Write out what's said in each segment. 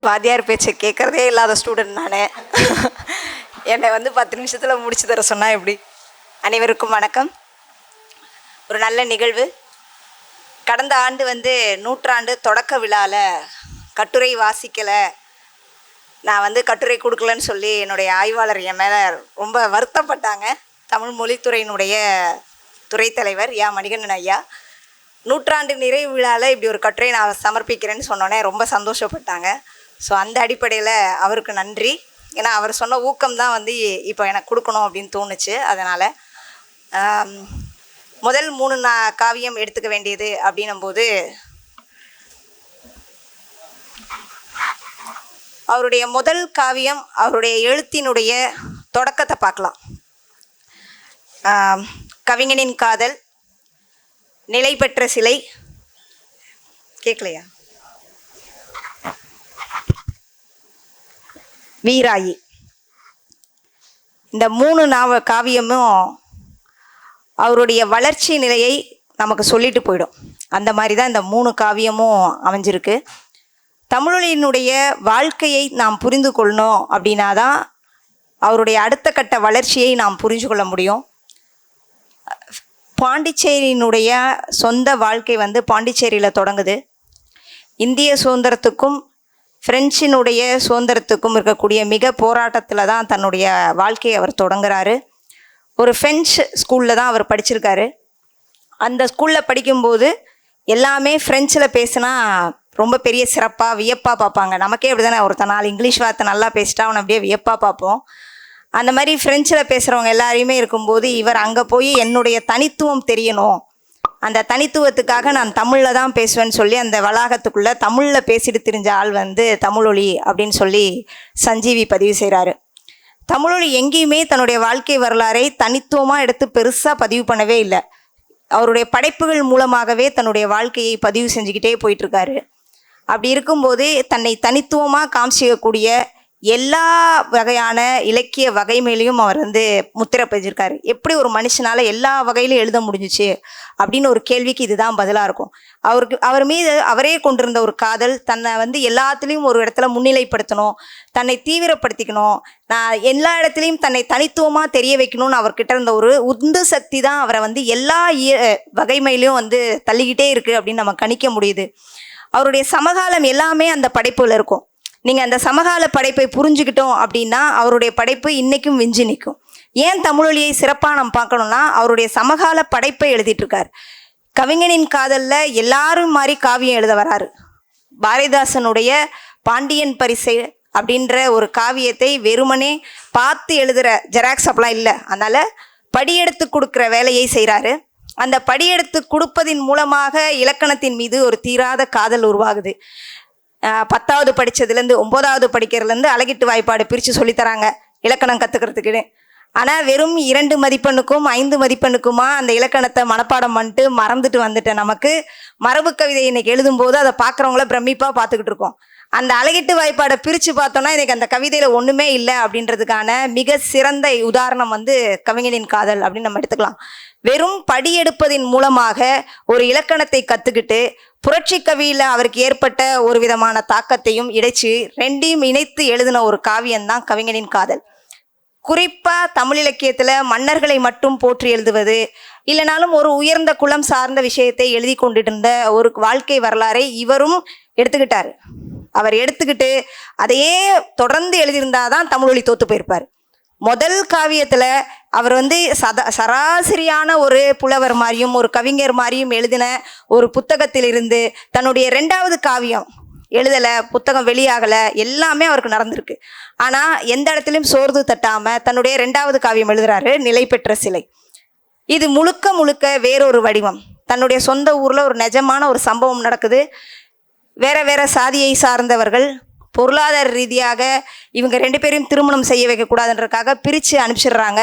வாத்தியார் பேச்சை கேட்குறதே இல்லாத ஸ்டூடெண்ட் நான். என்னை 10 நிமிஷத்தில் முடிச்சு தர சொன்னால் எப்படி? அனைவருக்கும் வணக்கம். ஒரு நல்ல நிகழ்வு. கடந்த ஆண்டு நூற்றாண்டு தொடக்க விழாவில் கட்டுரை வாசிக்கலை, நான் கட்டுரை கொடுக்கலன்னு சொல்லி என்னுடைய ஆய்வாளர் என் மேலே ரொம்ப வருத்தப்பட்டாங்க. தமிழ் மொழித்துறையினுடைய துறை தலைவர் மணிகண்டன் ஐயா நூற்றாண்டு நிறைவு விழாவில் இப்படி ஒரு கட்டுரை நான் சமர்ப்பிக்கிறேன்னு சொன்னோன்னே ரொம்ப சந்தோஷப்பட்டாங்க. ஸோ அந்த அடிப்படையில் அவருக்கு நன்றி. ஏன்னா அவர் சொன்ன ஊக்கம் தான் இப்போ எனக்கு கொடுக்கணும் அப்படின்னு தோணுச்சு. அதனால் முதல் 3 காவியம் எடுத்துக்க வேண்டியது அப்படின்னும்போது அவருடைய முதல் காவியம் அவருடைய எழுத்தினுடைய தொடக்கத்தை பார்க்கலாம். கவிஞனின் காதல், நிலை பெற்ற சிலை, கேட்கலையா, வீராயி. இந்த 3 காவியமும் அவருடைய வளர்ச்சி நிலையை நமக்கு சொல்லிட்டு போயிடும். அந்த மாதிரி தான் இந்த 3 காவியமும் அமைஞ்சிருக்கு. தமிழொலியினுடைய வாழ்க்கையை நாம் புரிந்து கொள்ளணும் அப்படின்னா தான் அவருடைய அடுத்த கட்ட வளர்ச்சியை நாம் புரிஞ்சு கொள்ள முடியும். பாண்டிச்சேரியினுடைய சொந்த வாழ்க்கை பாண்டிச்சேரியில் தொடங்குது. இந்திய சுதந்திரத்துக்கும் பிரெஞ்சினுடைய சுதந்திரத்துக்கும் இருக்கக்கூடிய மிக போராட்டத்தில் தான் தன்னுடைய வாழ்க்கையை அவர் தொடங்குறாரு. ஒரு ஃப்ரெஞ்சு ஸ்கூலில் தான் அவர் படிச்சிருக்காரு. அந்த ஸ்கூலில் படிக்கும்போது எல்லாமே ஃப்ரெஞ்சில் பேசினா ரொம்ப பெரிய சிறப்பாக வியப்பாக பார்ப்பாங்க. நமக்கே அப்படி தானே, ஒருத்த 4 இங்கிலீஷ் வார்த்தை நல்லா பேசிட்டா அவனை அப்படியே வியப்பாக பார்ப்போம். அந்த மாதிரி ஃப்ரெஞ்சில் பேசுகிறவங்க எல்லாரையுமே இருக்கும்போது இவர் அங்கே போய் என்னுடைய தனித்துவம் தெரியணும், அந்த தனித்துவத்துக்காக நான் தமிழில் தான் பேசுவேன்னு சொல்லி அந்த வளாகத்துக்குள்ளே தமிழில் பேசிட்டு தெரிஞ்ச ஆள் தமிழொலி அப்படின்னு சொல்லி சஞ்சீவி பதிவு செய்கிறாரு. தமிழொலி எங்கேயுமே தன்னுடைய வாழ்க்கை வரலாறை தனித்துவமாக எடுத்து பெருசாக பதிவு பண்ணவே இல்லை. அவருடைய படைப்புகள் மூலமாகவே தன்னுடைய வாழ்க்கையை பதிவு செஞ்சுக்கிட்டே போயிட்டுருக்காரு. அப்படி இருக்கும்போது தன்னை தனித்துவமாக காமிச்சிக்கக்கூடிய எல்லா வகையான இலக்கிய வகை மேலேயும் அவர் முத்திரை பதிச்சிருக்காரு. எப்படி ஒரு மனுஷனால் எல்லா வகையிலும் எழுத முடிஞ்சிச்சு அப்படின்னு ஒரு கேள்விக்கு இதுதான் பதிலாக இருக்கும். அவர் மீது அவரே கொண்டிருந்த ஒரு காதல், தன்னை எல்லாத்துலேயும் ஒரு இடத்துல முன்னிலைப்படுத்தணும், தன்னை தீவிரப்படுத்திக்கணும், நான் எல்லா இடத்துலையும் தன்னை தனித்துவமாக தெரிய வைக்கணும்னு அவர்கிட்ட இருந்த ஒரு உந்து சக்தி தான் அவரை எல்லா வகைமையிலையும் தள்ளிக்கிட்டே இருக்குது அப்படின்னு நம்ம கணிக்க முடியுது. அவருடைய சமகாலம் எல்லாமே அந்த படைப்புல இருக்கும். நீங்கள் அந்த சமகால படைப்பை புரிஞ்சுக்கிட்டோம் அப்படின்னா அவருடைய படைப்பு இன்றைக்கும் விஞ்சி நிற்கும். ஏன் தமிழொலியை சிறப்பாக நம்ம பார்க்கணும்னா அவருடைய சமகால படைப்பை எழுதிட்டுருக்கார். கவிஞனின் காதலில் எல்லாரும் மாதிரி காவியம் எழுத வராரு. பாரதிதாசனுடைய பாண்டியன் பரிசை அப்படின்ற ஒரு காவியத்தை வெறுமனே பார்த்து எழுதுகிற ஜெராக்ஸ் அப்படிலாம் இல்லை. அதனால் படியெடுத்து கொடுக்குற வேலையை செய்கிறாரு. அந்த படியெடுத்து கொடுப்பதின் மூலமாக இலக்கணத்தின் மீது ஒரு தீராத காதல் உருவாகுது. 10வது படித்ததுலேருந்து 9வது படிக்கிறதுலேருந்து அழகிட்டு வாய்ப்பாடு பிரித்து சொல்லித்தராங்க இலக்கணம் கற்றுக்கிறதுக்குன்னு. ஆனால் வெறும் 2 மதிப்பெண்ணுக்கும் 5 மதிப்பெண்ணுக்குமா அந்த இலக்கணத்தை மனப்பாடம் பண்ணிட்டு மறந்துட்டு வந்துட்டேன். நமக்கு மரபு கவிதை இன்றைக்கி எழுதும்போது அதை பார்க்குறவங்கள பிரமிப்பாக பார்த்துக்கிட்டு இருக்கோம். அந்த அழகிட்டு வாய்ப்பாடை பிரித்து பார்த்தோன்னா இன்றைக்கி அந்த கவிதையில் ஒன்றுமே இல்லை அப்படின்றதுக்கான மிக சிறந்த உதாரணம் கவிஞனின் காதல் அப்படின்னு நம்ம எடுத்துக்கலாம். வெறும் படியெடுப்பதின் மூலமாக ஒரு இலக்கணத்தை கற்றுக்கிட்டு புரட்சி கவியில் அவருக்கு ஏற்பட்ட ஒரு விதமான தாக்கத்தையும் இடைச்சு 2ஐயும் இணைத்து எழுதின ஒரு காவியம்தான் கவிஞனின் காதல். குறிப்பாக தமிழ் இலக்கியத்தில் மன்னர்களை மட்டும் போற்றி எழுதுவது இல்லைனாலும் ஒரு உயர்ந்த குலம் சார்ந்த விஷயத்தை எழுதி கொண்டுட்டு இருந்த ஒரு வாழ்க்கை வரலாறை இவரும் எடுத்துக்கிட்டார். அவர் எடுத்துக்கிட்டு அதையே தொடர்ந்து எழுதியிருந்தாதான் தமிழொலி தோற்று போயிருப்பார். முதல் காவியத்தில் அவர் சராசரியான ஒரு புலவர் மாதிரியும் ஒரு கவிஞர் மாதிரியும் எழுதின ஒரு புத்தகத்திலிருந்து தன்னுடைய 2வது காவியம் எழுதலை, புத்தகம் வெளியாகலை, எல்லாமே அவருக்கு நடந்திருக்கு. ஆனால் எந்த இடத்துலையும் சோர்ந்து தட்டாமல் தன்னுடைய 2வது காவியம் எழுதுகிறாரு, நிலை பெற்ற சிலை. இது முழுக்க முழுக்க வேறொரு வடிவம். தன்னுடைய சொந்த ஊரில் ஒரு நிஜமான ஒரு சம்பவம் நடக்குது. வேற சாதியை சார்ந்தவர்கள் பொருளாதார ரீதியாக இவங்க 2 பேரையும் திருமணம் செய்ய வைக்கக்கூடாதுன்றதுக்காக பிரித்து அனுப்பிச்சிடுறாங்க.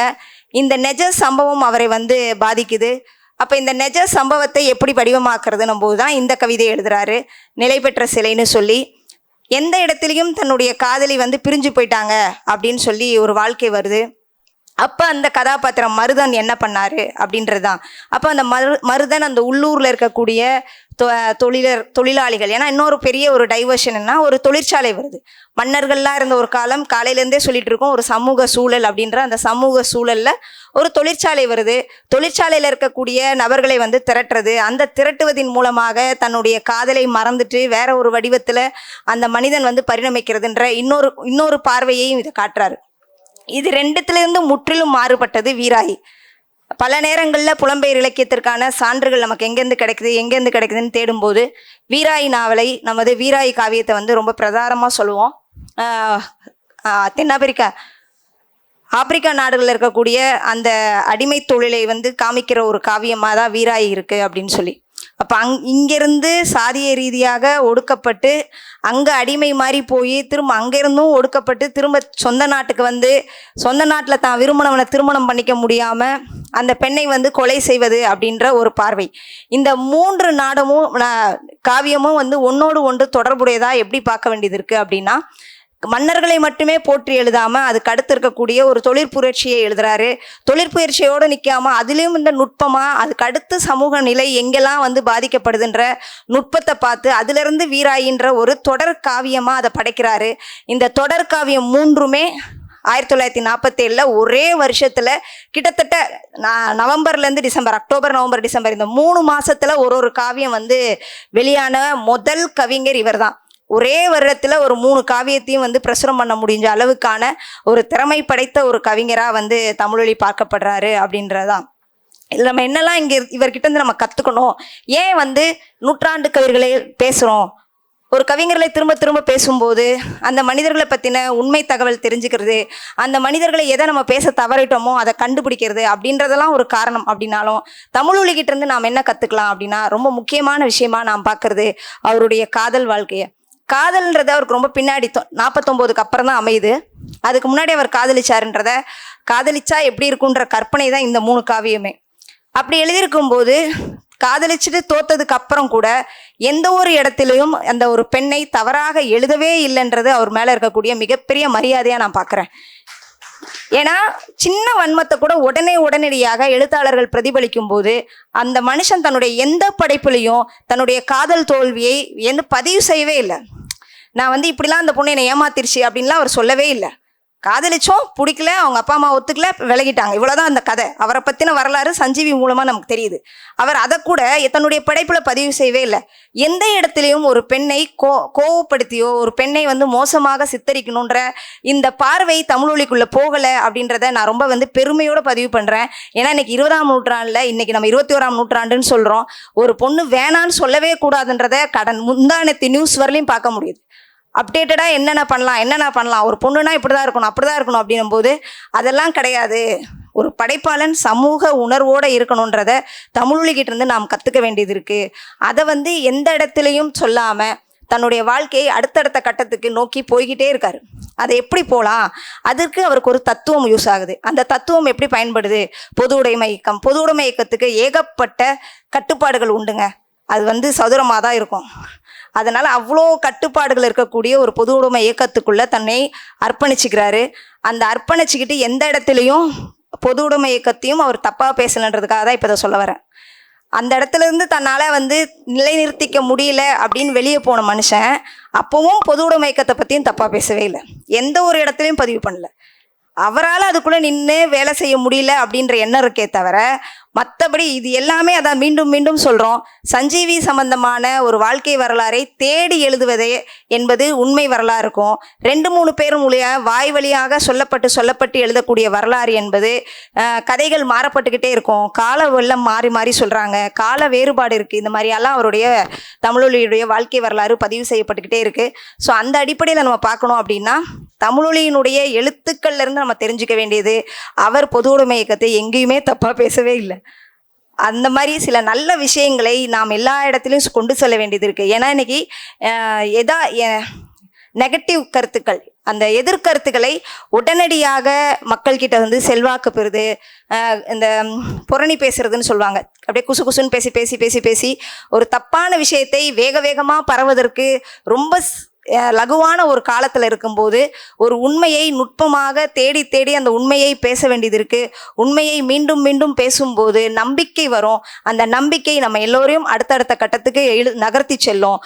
இந்த நெஜ சம்பவம் அவரை பாதிக்குது. அப்போ இந்த நெஜ சம்பவத்தை எப்படி வடிவமாக்குறதுன்னும் போது தான் இந்த கவிதையை எழுதுகிறாரு, நிலை பெற்ற சிலைன்னு சொல்லி. எந்த இடத்துலையும் தன்னுடைய காதலி பிரிஞ்சு போயிட்டாங்க அப்படின்னு சொல்லி ஒரு வாழ்க்கை வருது. அப்போ அந்த கதாபாத்திரம் மருதன் என்ன பண்ணாரு அப்படின்றது தான். அப்போ அந்த மருதன் அந்த உள்ளூரில் இருக்கக்கூடிய தொழிலாளிகள், ஏன்னா இன்னொரு பெரிய ஒரு டைவர்ஷன்னா ஒரு தொழிற்சாலை வருது. மன்னர்கள்லாம் இருந்த ஒரு காலம், காலையிலேருந்தே சொல்லிட்டு இருக்கோம், ஒரு சமூக சூழல் அப்படின்ற அந்த சமூக சூழலில் ஒரு தொழிற்சாலை வருது. தொழிற்சாலையில் இருக்கக்கூடிய நபர்களை வந்து திரட்டுறது, அந்த திரட்டுவதின் மூலமாக தன்னுடைய காதலை மறந்துட்டு வேற ஒரு வடிவத்தில் அந்த மனிதன் வந்து பரிணமிக்கிறதுன்ற இன்னொரு பார்வையையும் இதை காட்டுறாரு. இது ரெண்டுத்திலிருந்து முற்றிலும் மாறுபட்டது வீராயி. பல நேரங்களில் புலம்பெயர் இலக்கியத்திற்கான சான்றுகள் நமக்கு எங்கேருந்து கிடைக்குதுன்னு தேடும்போது வீராயி நாவலை, நமது வீராயி காவியத்தை வந்து ரொம்ப பிரதானமாக சொல்லுவோம். ஆப்பிரிக்கா நாடுகளில் இருக்கக்கூடிய அந்த அடிமை தொழிலை வந்து காமிக்கிற ஒரு காவியமாக தான் வீராயி இருக்குது அப்படின்னு சொல்லி. அப்போ இங்கேருந்து சாதிய ரீதியாக ஒடுக்கப்பட்டு அங்கே அடிமை மாதிரி போய் திரும்ப அங்கேருந்தும் ஒடுக்கப்பட்டு திரும்ப சொந்த நாட்டுக்கு வந்து சொந்த நாட்டில் தான் விரும்பினவனை திருமணம் பண்ணிக்க முடியாமல் அந்த பெண்ணை வந்து கொலை செய்வது அப்படின்ற ஒரு பார்வை. இந்த 3 நாடமும் காவியமும் வந்து ஒன்றோடு ஒன்று தொடர்புடையதாக எப்படி பார்க்க வேண்டியது இருக்குது அப்படின்னா, மன்னர்களை மட்டுமே போற்றி எழுதாமல் அதுக்கு அடுத்து இருக்கக்கூடிய ஒரு தொழிற்புரட்சியை எழுதுறாரு. தொழிற்புரட்சியோடு நிற்காம அதுலேயும் இந்த நுட்பமாக அதுக்கு அடுத்து சமூக நிலை எங்கெல்லாம் வந்து பாதிக்கப்படுதுன்ற நுட்பத்தை பார்த்து அதிலிருந்து வீராயின்ற ஒரு தொடர் காவியமாக அதை படைக்கிறாரு. இந்த தொடர் காவியம் 3மே 1947 ஒரே வருஷத்தில் கிட்டத்தட்ட நவம்பர்லேருந்து டிசம்பர், அக்டோபர் நவம்பர் டிசம்பர் இந்த 3 மாதத்தில் ஒரு காவியம் வந்து வெளியான முதல் கவிஞர் இவர் தான். ஒரே வருடத்தில் ஒரு 3 காவியத்தையும் வந்து பிரசுரம் பண்ண முடிஞ்ச அளவுக்கான ஒரு திறமை படைத்த ஒரு கவிஞராக வந்து தமிழொலி பார்க்கப்படுறாரு அப்படின்றதான். இதில் நம்ம என்னெல்லாம் இவர்கிட்ட இருந்து நம்ம கற்றுக்கணும், ஏன் வந்து நூற்றாண்டு கவிஞர்களை பேசுகிறோம், ஒரு கவிஞர்களை திரும்ப திரும்ப பேசும்போது அந்த மனிதர்களை பற்றின உண்மை தகவல் தெரிஞ்சுக்கிறது, அந்த மனிதர்களை எதை நம்ம பேச தவறிட்டோமோ அதை கண்டுபிடிக்கிறது அப்படின்றதெல்லாம் ஒரு காரணம். அப்படின்னாலும் தமிழொலிகிட்ட இருந்து நாம் என்ன கற்றுக்கலாம் அப்படின்னா, ரொம்ப முக்கியமான விஷயமா நாம் பார்க்கறது அவருடைய காதல் வாழ்க்கையை. காதல்ன்றது அவருக்கு ரொம்ப பின்னாடி 49க்கு அப்புறம் தான் அமையுது. அதுக்கு முன்னாடி அவர் காதலிச்சா எப்படி இருக்குன்ற கற்பனை தான் இந்த 3 காவியமே. அப்படி எழுதியிருக்கும்போது காதலிச்சுட்டு தோத்ததுக்கு அப்புறம் கூட எந்த ஒரு இடத்துலையும் அந்த ஒரு பெண்ணை தவறாக எழுதவே இல்லைன்றது அவர் மேலே இருக்கக்கூடிய மிகப்பெரிய மரியாதையாக நான் பார்க்குறேன். ஏன்னா சின்ன வன்மத்தை கூட உடனடியாக எழுத்தாளர்கள் பிரதிபலிக்கும் போது அந்த மனுஷன் தன்னுடைய எந்த படைப்புலையும் தன்னுடைய காதல் தோல்வியை பதிவு செய்யவே இல்லை. நான் வந்து இப்படிலாம் அந்த பொண்ணு என்னை ஏமாத்திருச்சு அப்படின்லாம் அவர் சொல்லவே இல்லை. காதலிச்சோம், பிடிக்கல, அவங்க அப்பா அம்மா ஒத்துக்கல, விலகிட்டாங்க, இவ்வளோதான் அந்த கதை. அவரை பற்றின வரலாறு சஞ்சீவி மூலமாக நமக்கு தெரியுது. அவர் அதை கூட தன்னுடைய படைப்பில் பதிவு செய்யவே இல்லை. எந்த இடத்துலையும் ஒரு பெண்ணை கோவப்படுத்தியோ ஒரு பெண்ணை வந்து மோசமாக சித்தரிக்கணுன்ற இந்த பார்வை தமிழொலிக்குள்ளே போகலை அப்படின்றத நான் ரொம்ப வந்து பெருமையோடு பதிவு பண்ணுறேன். ஏன்னா இன்னைக்கு 20ஆம் நூற்றாண்டில், இன்னைக்கு நம்ம 21ஆம் நூற்றாண்டுன்னு சொல்கிறோம், ஒரு பொண்ணு வேணான்னு சொல்லவே கூடாதுன்றத முந்தானத்து நியூஸ் வரலையும் பார்க்க முடியுது. அப்டேட்டடாக என்னென்ன பண்ணலாம், ஒரு பொண்ணுனா இப்படி தான் இருக்கணும் அப்படின்னும் போது அதெல்லாம் கிடையாது. ஒரு படைப்பாளன் சமூக உணர்வோடு இருக்கணுன்றத தமிழொலிகிட்ட இருந்து நாம் கற்றுக்க வேண்டியது இருக்குது. அதை வந்து எந்த இடத்துலையும் சொல்லாமல் தன்னுடைய வாழ்க்கையை அடுத்தடுத்த கட்டத்துக்கு நோக்கி போய்கிட்டே இருக்காரு. அதை எப்படி போகலாம், அதற்கு அவருக்கு ஒரு தத்துவம் யூஸ் ஆகுது. அந்த தத்துவம் எப்படி பயன்படுது? பொது உடைமை இயக்கத்துக்கு ஏகப்பட்ட கட்டுப்பாடுகள் உண்டுங்க. அது வந்து சதுரமாக தான் இருக்கும். அதனால் அவ்வளோ கட்டுப்பாடுகள் இருக்கக்கூடிய ஒரு பொது உடைமை இயக்கத்துக்குள்ளே தன்னை அர்ப்பணிச்சுக்கிறாரு. அந்த அர்ப்பணிச்சுக்கிட்டு எந்த இடத்துலையும் பொது உடைமை இயக்கத்தையும் அவர் தப்பாக பேசலைன்றதுக்காக தான் இப்போ இதை சொல்ல வரேன். அந்த இடத்துலேருந்து தன்னால் வந்து நிலைநிறுத்திக்க முடியல அப்படின்னு வெளியே போன மனுஷன் அப்போவும் பொது உடைமை இயக்கத்தை பற்றியும் தப்பாக பேசவே இல்லை, எந்த ஒரு இடத்துலையும் பதிவு பண்ணல. அவரால் அதுக்குள்ளே நின்று வேலை செய்ய முடியல அப்படின்ற எண்ணம் இருக்கே தவிர மற்றபடி இது எல்லாமே அதான் மீண்டும் மீண்டும் சொல்கிறோம், சஞ்சீவி சம்பந்தமான ஒரு வாழ்க்கை வரலாறை தேடி எழுதுவதே என்பது உண்மை வரலாறு இருக்கும். 2-3 பேர் மூலியாக வாய் வழியாக சொல்லப்பட்டு எழுதக்கூடிய வரலாறு என்பது கதைகள் மாறப்பட்டுக்கிட்டே இருக்கும். கால வெள்ளம் மாறி சொல்கிறாங்க, கால வேறுபாடு இருக்குது. இந்த மாதிரியெல்லாம் அவருடைய தமிழொலியுடைய வாழ்க்கை வரலாறு பதிவு செய்யப்பட்டுக்கிட்டே இருக்குது. ஸோ அந்த அடிப்படையில் நம்ம பார்க்கணும் அப்படின்னா தமிழொலியினுடைய எழுத்துக்கள்லேருந்து நம்ம தெரிஞ்சுக்க வேண்டியது, அவர் பொது உடைமை இயக்கத்தை எங்கேயுமே தப்பாக பேசவே இல்லை. அந்த மாதிரி சில நல்ல விஷயங்களை நாம் எல்லா இடத்துலையும் கொண்டு செல்ல வேண்டியது இருக்குது. ஏன்னா இன்னைக்கு நெகட்டிவ் கருத்துக்கள், அந்த எதிர்கருத்துக்களை உடனடியாக மக்கள்கிட்ட வந்து செல்வாக்கு பெறுது. இந்த புரணி பேசுறதுன்னு சொல்லுவாங்க, அப்படியே குசுன்னு பேசி ஒரு தப்பான விஷயத்தை வேகமாக பரவதற்கு ரொம்ப லகுவான ஒரு காலத்தில் இருக்கும்போது ஒரு உண்மையை நுட்பமாக தேடி தேடி அந்த உண்மையை பேச வேண்டியது இருக்குது. உண்மையை மீண்டும் மீண்டும் பேசும்போது நம்பிக்கை வரும். அந்த நம்பிக்கை நம்ம எல்லோரையும் அடுத்தடுத்த கட்டத்துக்கு நகர்த்தி செல்லும்.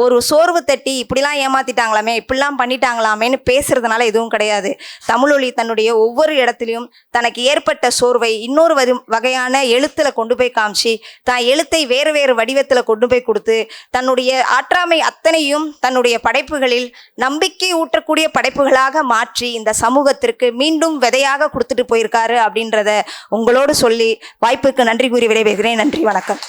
ஒரு சோர்வு தட்டி இப்படிலாம் ஏமாத்திட்டாங்களாமே, இப்படிலாம் பண்ணிட்டாங்களாமேன்னு பேசுறதுனால எதுவும் கிடையாது. தமிழொலி தன்னுடைய ஒவ்வொரு இடத்துலையும் தனக்கு ஏற்பட்ட சோர்வை இன்னொரு வகையான எழுத்துல கொண்டு போய் காமிச்சு, தான் எழுத்தை வேறு வேறு வடிவத்தில் கொண்டு போய் கொடுத்து, தன்னுடைய ஆற்றாமை அத்தனையும் தன்னுடைய படைப்புகளில் நம்பிக்கை ஊற்றக்கூடிய படைப்புகளாக மாற்றி இந்த சமூகத்திற்கு மீண்டும் விதையாக கொடுத்துட்டு போயிருக்காரு அப்படின்றத உங்களோடு சொல்லி வாய்ப்புக்கு நன்றி கூறி விடைபெறுகிறேன். நன்றி, வணக்கம்.